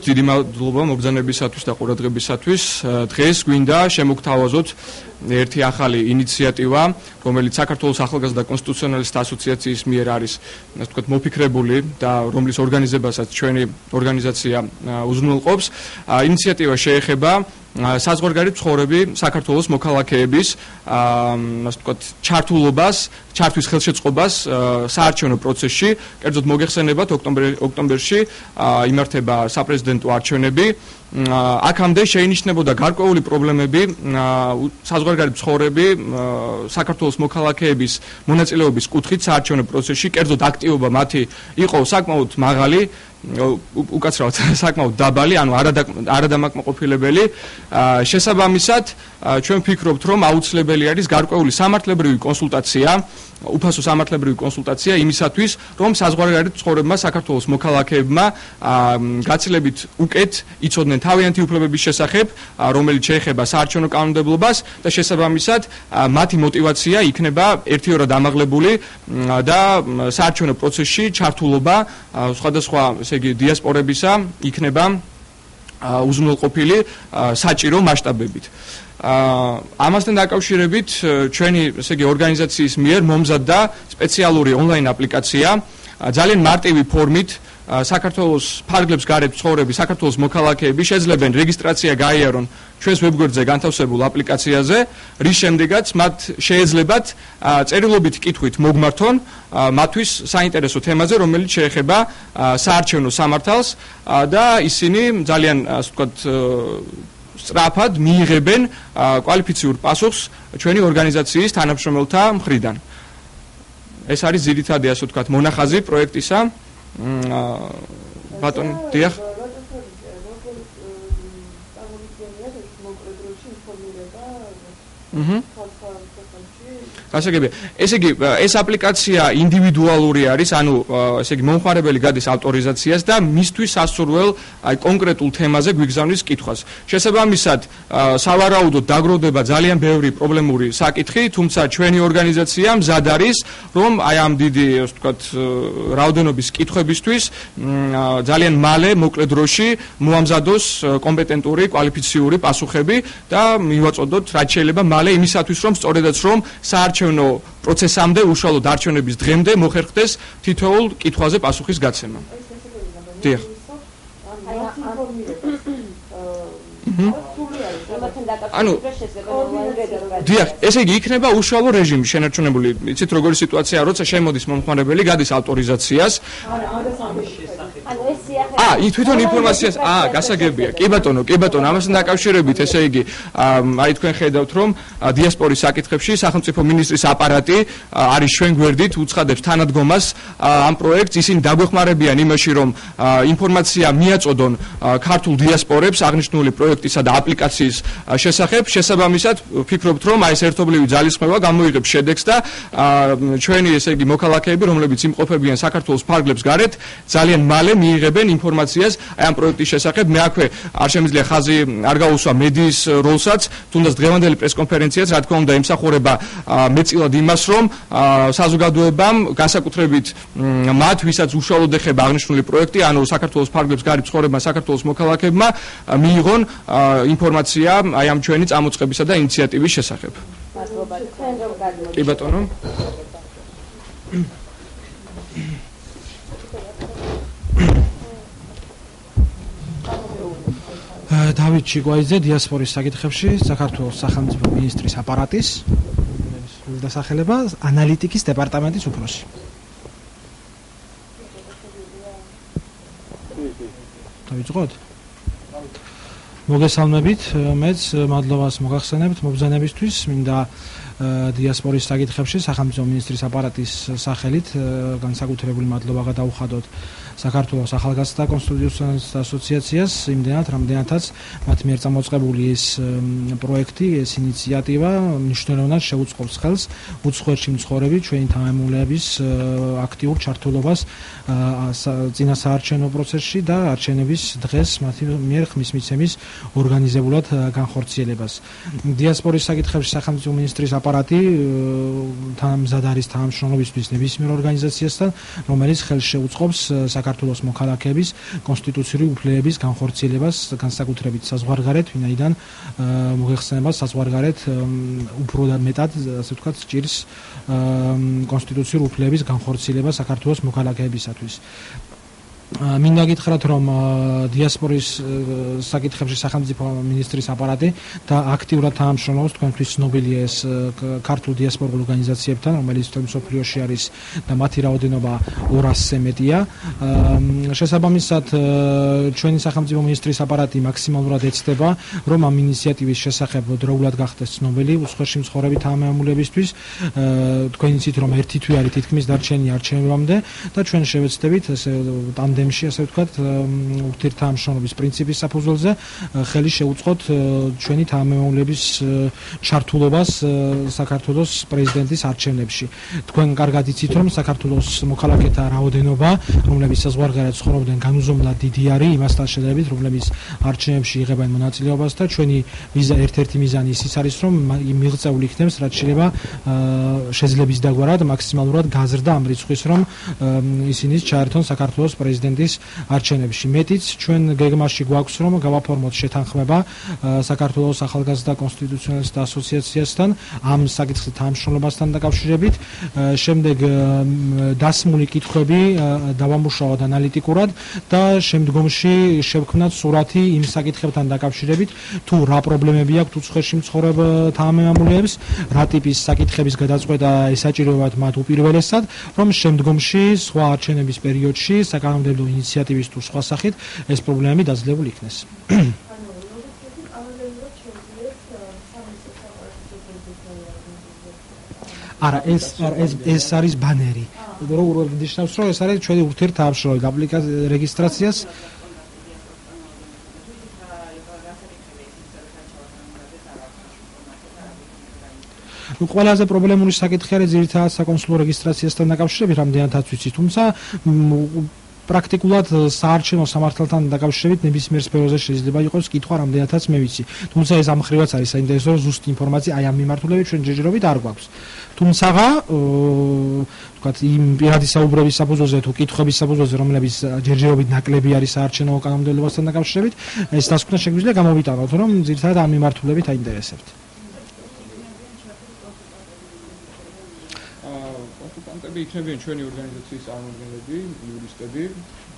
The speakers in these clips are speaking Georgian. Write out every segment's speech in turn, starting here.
დიდი მადლობა მობრძანებისათვის და ყურადღებისათვის. დღეს გვინდა შემოგთავაზოთ ერთი ახალი ინიციატივა, რომელიც საქართველოს ახალგაზრდა კონსტიტუციონალისტთა ასოციაციის მიერ არის, ასე ვთქვათ, მოფიქრებული და რომლის ორგანიზებასაც ჩვენი ორგანიზაცია უზრუნველყოფს. ინიციატივა შეეხება საზღვარგარეთ მცხოვრები საქართველოს მოქალაქეების ასე ვთქვათ, ჩართვის ხელშეწყობას საარჩევნო პროცესში. კერძოდ მოგეხსენებათ, ოქტომბერში იმართება საპრეზიდენტო არჩევნები. აქამდე შეინიშნებოდა გარკვეული პრობლემები საზღვარგარეთ მცხოვრები საქართველოს მოქალაქეების მონაწილეობის კუთხით საარჩევნო პროცესში. კერძოდ აქტივობა მათი იყო საკმაოდ მაღალი, უკაცრავად საკმაოდ დაბალი, ანუ არადამაკმაყოფილებელი. შესაბამისად, ჩვენ ვფიქრობთ, რომ აუცილებელი არის გარკვეული სამართლებრივი კონსულტაცია, უფასო სამართლებრივი კონსულტაცია იმისათვის, რომ საზღვარგარეთ მცხოვრებმა საქართველოს მოქალაქეებმა გაცილებით უკეთ იცოდნენ თავიანთი უფლებების შესახებ, რომელიც შეეხება საარჩევნო კანონმდებლობას და შესაბამისად მათი мотиваცია იქნება ერთიორად ამაღლებული და საარჩევნო პროცესში ჩართულობა სხვადასხვა, ესე იგი, დიასპორებისა იქნება უზრუნველყოფილი საჭირო მასშტაბებით. ამასთან დაკავშირებით ჩვენი, ესე იგი, ორგანიზაციის მიერ მომზადდა სპეციალური ონლაინ აპლიკაცია, ძალიან მარტივი ფორმით საქართველოს ფარგლებს გარეთ მცხოვრები საქართველოს მოქალაქეები შეძლებენ რეგისტრაცია გაიარონ ჩვენს ვებგვერდზე განთავსებულ აპლიკაციაზე, რის შემდეგაც მათ შეეძლებათ წერილობით კითხვით მოგმართონ მათთვის საინტერესო თემაზე, რომელიც შეეხება საარჩევნო სამართალს და ისინი ძალიან, ასე ვთქვათ, სწრაფად მიიღებენ კვალიფიციურ პასუხს ჩვენი ორგანიზაციის თანამშრომელთა მხრიდან. ეს არის ძირითადი, ასე ვთქვათ, მონახაზი პროექტისა. ბატონ, დიახ. გასაგებია. ესე იგი, ეს აპლიკაცია ინდივიდუალური არის, ანუ ესე იგი, მომხმარებელი გადის ავტორიზაციას და მისთვის სასურველ კონკრეტულ თემაზე გვიგზავნის კითხვას. შესაბამისად, სავარაუდოდ დაგროვდება ძალიან ბევრი პრობლემური საკითხი, თუმცა ჩვენი ორგანიზაცია მზად არის, რომ აი ამ დიდი, ასე ვთქვათ, რაოდენობის კითხვებისთვის ძალიან მალე, მოკლე დროში მოამზადოს კომპეტენტური, კვალიფიციური პასუხები და მივაწოდოთ რაც შეიძლება მალე იმისათვის, რომ სწორედაც რომ საარჩევნო პროცესამდე, უშუალოდ არჩევნების დღემდე მოხერხდეს თითოეულ კითხვაზე პასუხის გაცემა. დიახ. ანუ დიახ, ესე იგი იქნება უშუალო რეჟიმი შენარჩუნებული. იცით როგორი სიტუაციაა, როცა შემოდის მომხმარებელი, გადის ავტორიზაციას. თვითონ ინფორმაციას, გასაგებია. კი ბატონო, ამასთან დაკავშირებით, ესე იგი, აი თქვენ ხედავთ, რომ დიასპორის საკითხებში სახელმწიფო მინისტრის აპარატი არის ჩვენ გვერდით, უცხადებს თანადგომას ამ პროექტს, ისინი დაგვეხმარებიან იმაში, რომ ინფორმაცია მიაწოდონ ქართულ დიასპორებს აღნიშნული პროექტისა და აპლიკაციის შესახებ. შესაბამისად, ვფიქრობთ, რომ აი ეს ერთობლივი ძალისხმევა გამოიღებს შედეგს და ჩვენი, ესე იგი, მოქალაქეები, რომლებიც იმყოფებიან საქართველოს ფარგლებს გარეთ, ძალიან მალე მიიღებენ ინფორმაციას აი ამ პროექტის შესახებ. მე აქვე არ შემიძლია ხაზი არ გაუსვა მედიის როლსაც, თუნდაც დღევანდელი პრესკონფერენციაც, რა თქმა უნდა, ემსახურება მეტწილად იმას, რომ საზოგადოებამ, განსაკუთრებით მათ, ვისაც უშუალოდ ეხება აღნიშნული პროექტი, ანუ საქართველოს ფარგლებს გარეთ მცხოვრებმა საქართველოს მოქალაქეებმა, მიიღონ ინფორმაცია აი ამ ჩვენი წამოწყებისა და ინიციატივის შესახებ. კი ბატონო. დავით ჩიკვაიძე, დიასპორის საკითხებში საქართველოს სახელმწიფო მინისტრის აპარატის დასახელება, ანალიტიკის დეპარტამენტის უფროსი. დავიწყოთ? მოგესალმებით, მეც მადლობას მოგახსენებთ მობრძანებისთვის, მინდა დიასპორის საკითხებში სახელმწიფო მინისტრის აპარატის სახელით განსაკუთრებული მადლობა გადაუხადოთ საქართველოს ახალგაზრდა კონსტიტუციონალისტთა ასოციაციას, იმდენად, რამდენადაც მათ მიერ წამოწყებული ეს პროექტი, ეს ინიციატივა მნიშვნელოვნად შეუწყობს ხელს უცხოეთში მცხოვრები ჩვენი თანამემამულეების აქტიურ ჩართულობას წინა საარჩევნო პროცესში და არჩევნების დღეს მათი მიერ ხმის მიცემის ორგანიზებულად განხორციელებას. დიასპორის საკითხებში სახელმწიფო მინისტრის აპარატი მზად არის თანამშრომლობისთვის ნებისმიერ ორგანიზაციასთან, რომელიც ხელს შეუწყობს საქართველოს მოქალაქეების კონსტიტუციური უფლებების განხორციელებას, განსაკუთრებით საზღვარგარეთ, ვინაიდან მოიხსენება საზღვარგარეთ უფრო მეტად, ასე ვთქვათ, ჭირს კონსტიტუციური უფლებების განხორციელება საქართველოს მოქალაქეებისათვის. მინდა გითხრათ, რომ დიასპორის საკითხებში სახელმწიფო მინისტრის აპარატი და აქტიურად თანამშრომლობს, თქვენთვის ცნობილია ეს ქართულ დიასპორულ ორგანიზაციებთან, რომელიც მსოფლიოში არის და მათი რაოდენობა 200-ზე მეტია. შესაბამისად, ჩვენი სახელმწიფო მინისტრის აპარატი მაქსიმალურად ეცდება, რომ ამ ინიციატივის შესახებ დროულად გახდეს ცნობილი უცხოეთში მცხოვრები თანამემამულეებისთვის. თქვენ იცით, რომ ერთი თვე არის თითქმის დარჩენილი არჩევნებამდე და ჩვენ შევეცდებით ესე ტანდემში, ასე ვთქვათ, ურთიერთთამამშრომლობის პრინციპის საფუძველზე ხელი შეუწყოთ ჩვენი თანამემამულეების ჩართულობას საქართველოს პრეზიდენტის არჩევნებში. თქვენ კარგად იცით, რომ საქართველოს მოქალაქეთა რაოდენობა, რომლებიც საზღვარგარეთ ცხოვრობენ, განუზომლად დიდი არის იმასთან შედარებით, რომლებიც არჩევნებში იღებენ მონაწილეობას და ჩვენი ერთ-ერთი მიზანი ის არის, რომ მიღწეული იქნებს, რაც შეიძლება შეძლების დაგვარად მაქსიმალურად გაზრდა ამ რიცხვის, რომ ისინი ჩაერთონ საქართველოს პრეზიდენტის არჩევნებში. მეტიც, ჩვენ გეგმაში გვაქვს, რომ გავაფორმოთ შეთანხმება საქართველოს ახალგაზრდა კონსტიტუციონალისტთა ასოციაციასთან ამ საკითხზე თანამშრომლობასთან დაკავშირებით. შემდეგ დასმული კითხვები დავამუშავოთ ანალიტიკურად და შემდგომში შევქმნათ სურათი იმ საკითხებთან დაკავშირებით, თუ რა პრობლემები აქვს უცხოეთში მცხოვრებ თანამემამულეებს, რა ტიპის საკითხების გადაწყვეტა ესაჭიროებათ მათ უპირველესად, რომ შემდგომში სხვა არჩევნების პერიოდში საკანონმდებლო ინიციატივის თუ სხვა სახით ეს პრობლემები დაძლევულ იქნეს. არა, ეს არის ბანერი. როგორ ნიშნავს, რომ ეს არის ჩვენი ურთიერთთამამშრომლობის აპლიკაციის რეგისტრაციას. ყველაზე პრობლემური საკითხი არის ძირითადად საკონსულო რეგისტრაციასთან დაკავშირებით, რამდენადაც ვიცი, თუმცა პრაქტიკულად საარჩევნო სამართალთან დაკავშირებით ნებისმიერ სფეროზე შეიძლება იყოს კითხვა, რამდენადაც მე ვიცი. თუმცა ეს ამ ხრივაც არის საინტერესო, რომ ზუსტი ინფორმაცია აი ამ მიმართულებით ჩვენ ჯერჯერობით არ გვაქვს. თუმცა ვთქვათ, იმ პირადი საუბრების საფუძველზე თუ კითხვების საფუძველზე, რომლებიც ჯერჯერობით ნაკლები არის საარჩევნო კანონმდებლობასთან დაკავშირებით, ეს დასკვნა შეგვიძლია გამოვიტანოთ, რომ ძირითადად ამ მიმართულებით აინტერესებთ. იქნებიან ჩვენი ორგანიზაციის წარმომადგენლები, იურისტები,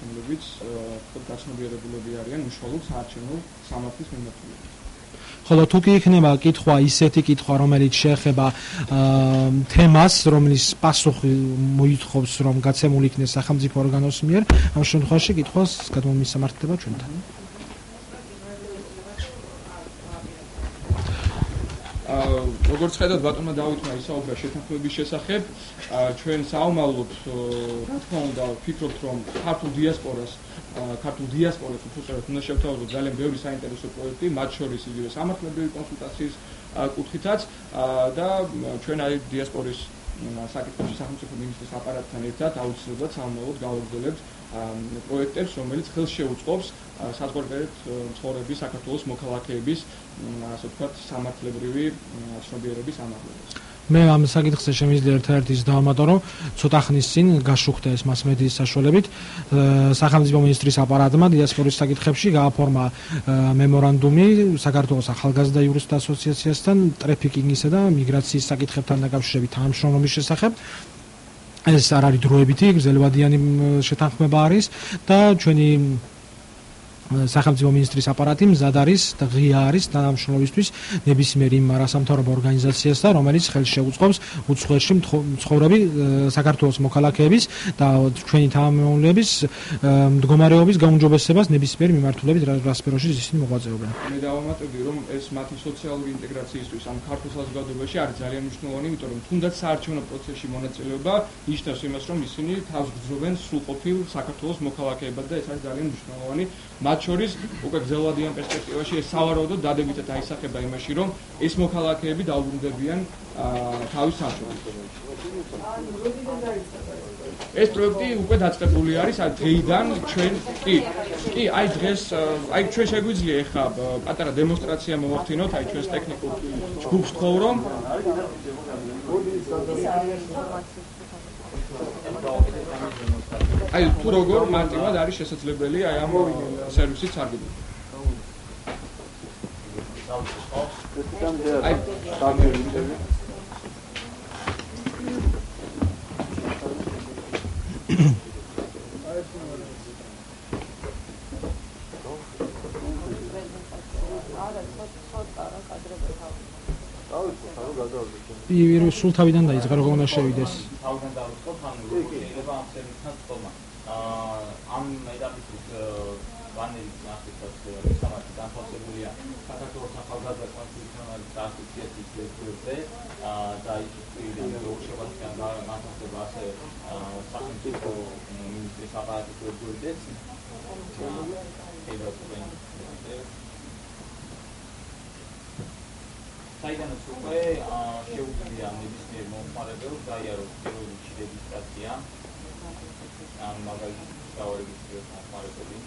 რომლებიც გაცნობიერებულები არიან უშუალოდ საარჩევნო სამართლის მიმართულებით. ხოლო თუ კი იქნება კითხვა, ისეთი კითხვა, რომელიც შეეხება თემას, რომლის პასუხი მოითხოვს, რომ გაცემული იქნეს სახელმწიფო ორგანოს მიერ, ამ შემთხვევაში კითხვას გადმომისამართება ჩვენთან. როგორც ხედავთ, ბატონმა დავითმა ისაუბრა შეთანხმების შესახებ, ჩვენ საომავლოდ, რა თქმა უნდა, ვფიქრობთ, რომ ქართულ დიასპორას უბრალოდ უნდა შევთავაზოთ ძალიან ბევრი საინტერესო პროექტი, მათ შორის იგივე სამართლებრივი კონსულტაციის კუთხითაც და ჩვენ აი დიასპორის საკითხებში სახელმწიფო მინისტრის აპარატთან ერთად აუცილებლად საომავლოდ გავაგრძელებთ პროექტებს, რომელიც ხელს შეუწყობს საზღვარგარეთ მცხოვრები საქართველოს მოქალაქეების, ასე ვთქვათ, სამართლებრივი ცნობიერების ამაღლებას. მე ამ საკითხზე შემიძლია ერთ-ერთი ის დავამატო, რომ ცოტა ხნის წინ გაშუქდა ეს მასმედიის საშუალებით სახელმწიფო მინისტრის აპარატმა დიასპორის საკითხებში გააფორმა მემორანდუმი საქართველოს ახალგაზრდა იურისტთა ასოციაციასთან ტრაფიკინგისა და მიგრაციის საკითხებთან დაკავშირებით თანამშრომლობის შესახებ. ეს არ არის დროებითი, გრძელვადიანი შეთანხმება არის და ჩვენი სახელმწიფო მინისტრის აპარატი მზად არის და ღია არის თანამშრომლობისთვის ნებისმიერ იმ არასამთავრობო ორგანიზაციასთან, რომელიც ხელს შეუწყობს უცხოეთში მცხოვრები საქართველოს მოქალაქეების და ჩვენი თანამემამულეების მდგომარეობის გაუმჯობესებას ნებისმიერ მიმართულებით რა სფეროში ისინი მოღვაწეობენ. მე დავამატებდი, რომ ეს მათი სოციალური ინტეგრაციისთვის ამ ქართულ საზოგადოებაში არის ძალიან მნიშვნელოვანი, იმიტომ რომ თუნდაც საარჩევნო პროცესში მონაწილეობა ნიშნავს იმას, რომ ისინი თავს გრძნობენ სრულყოფილ საქართველოს მოქალაქეებად და ეს არის ძალიან მნიშვნელოვანი. მათ შორის უკვე გრძელვადიან პერსპექტივაში ეს სავარაუდოდ დადებითად აისახება იმაში, რომ ეს მოქალაქეები დაუბრუნდებიან თავის სამშობლოში. ეს პროექტი უკვე დაწყებული არის, დღეიდან ჩვენ კი კი, აი დღეს, აი ჩვენ შეგვიძლია ეხლა პატარა დემონსტრაცია მოვახდინოთ, აი ჩვენს ტექნიკურ ჯგუფს თხოვრო. აი თუ როგორ მარტივად არის შესაძლებელი აი ამ სერვისით სარგებლობა. აი ვირუს სულ თავიდან დაიწყო, როგორ უნდა შევიდეს. თავიდან დავიწყოთ, ანუ შეიძლება ამ სერვისთან თქმა. ამ ეტაპის ვანელის ნახევრად სამართი განთავსებულია საქართველოს ახალგაზრდა კონსტიტუციონალისტთა ასოციაციის ერთგულზე და ის შეგვიძლია განთავსება ასე სახელმწიფო მინისტრის აპარატის ერთგულზეც. საიდანაც უკვე შეუძლია ნებისმიერ მომხმარებელს გაიაროს პირველი რეგისტრაცია. ამ მაგალითად გავარეგისტრიროთ მომხმარებელი.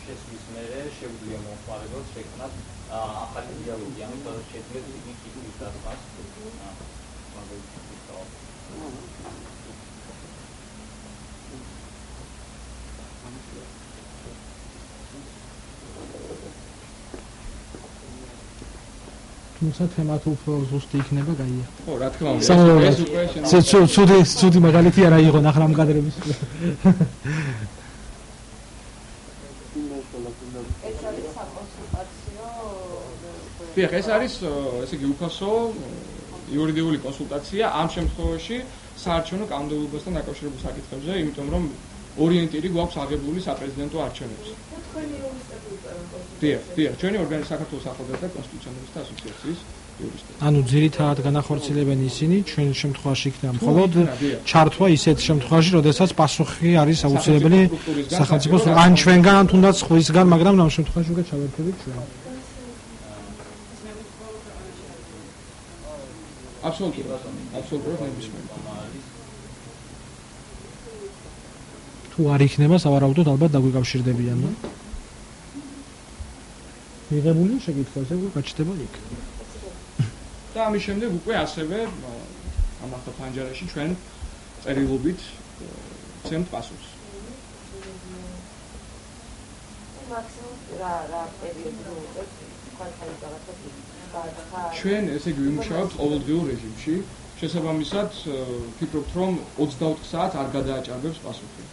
შესვლის მერე შეუძლია მომხმარებელს შექმნათ ახალი დიალოგი, ამიტომ შეძლებს იგი კითხვის დასმას. თუმცა თემა თუ უფრო ზუსტი იქნება, გაია. ხო, რა თქმა უნდა. ეს უკვე ცუდი მაგალითი არა იყო ნახრამ კადრების. დიახ, ეს არის ესე იგი უფასო იურიდიული კონსულტაცია ამ შემთხვევაში საარჩევნო კანონმდებლობასთან დაკავშირებულ საკითხებზე, იმიტომ რომ ორიენტირი გვაქვს აღებული საპრეზიდენტო არჩევნებზე. დიახ, ჩვენი ორგანიზაცია საქართველოს ახალგაზრდა კონსტიტუციონალისტთა ასოციაციის იურისტები. ანუ ძირითადად განახორციელებენ ისინი, ჩვენ შემთხვევაში იქნება მხოლოდ ჩართვა ისეთ შემთხვევაში, როდესაც პასუხი არის აუცილებელი სახელმწიფოს ან ჩვენგან, ან თუნდაც სხვისგან, მაგრამ ამ შემთხვევაში უკვე ჩავერთებით ჩვენ. აბსოლუტურად ნებისმიერ. თუ არ იქნება, სავარაუდოდ ალბათ დაგვიკავშირდებიან. მიღებული შეკითხვაზე უკვე გაჩნდება იქ. და ამის შემდეგ უკვე ასევე ამ ახალ ფანჯარაში ჩვენ წერილობით ვცემთ პასუხს. მაქსიმუმ რა პერიოდი მოუწევს ჩვენ ესე იგი ვიმუშავებთ ყოველდღიურ რეჟიმში. შესაბამისად, ვფიქრობთ, რომ 24 საათს არ გადააჭარბებს პასუხი.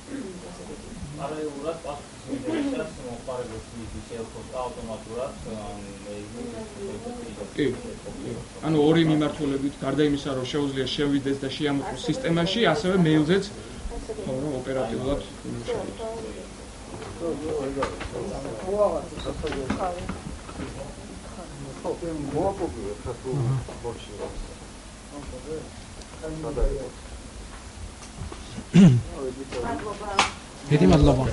პარალელურად პასუხის მომხმარებელს მისცემს ავტომატურად კი. ანუ ორი მიმართულებით, გარდა იმისა, რომ შეუძლია შევიდეს და შეამოყოს სისტემაში, ასევე მეილზეც ოპერატიულად ვიმუშავებთ. დიდი მადლობა.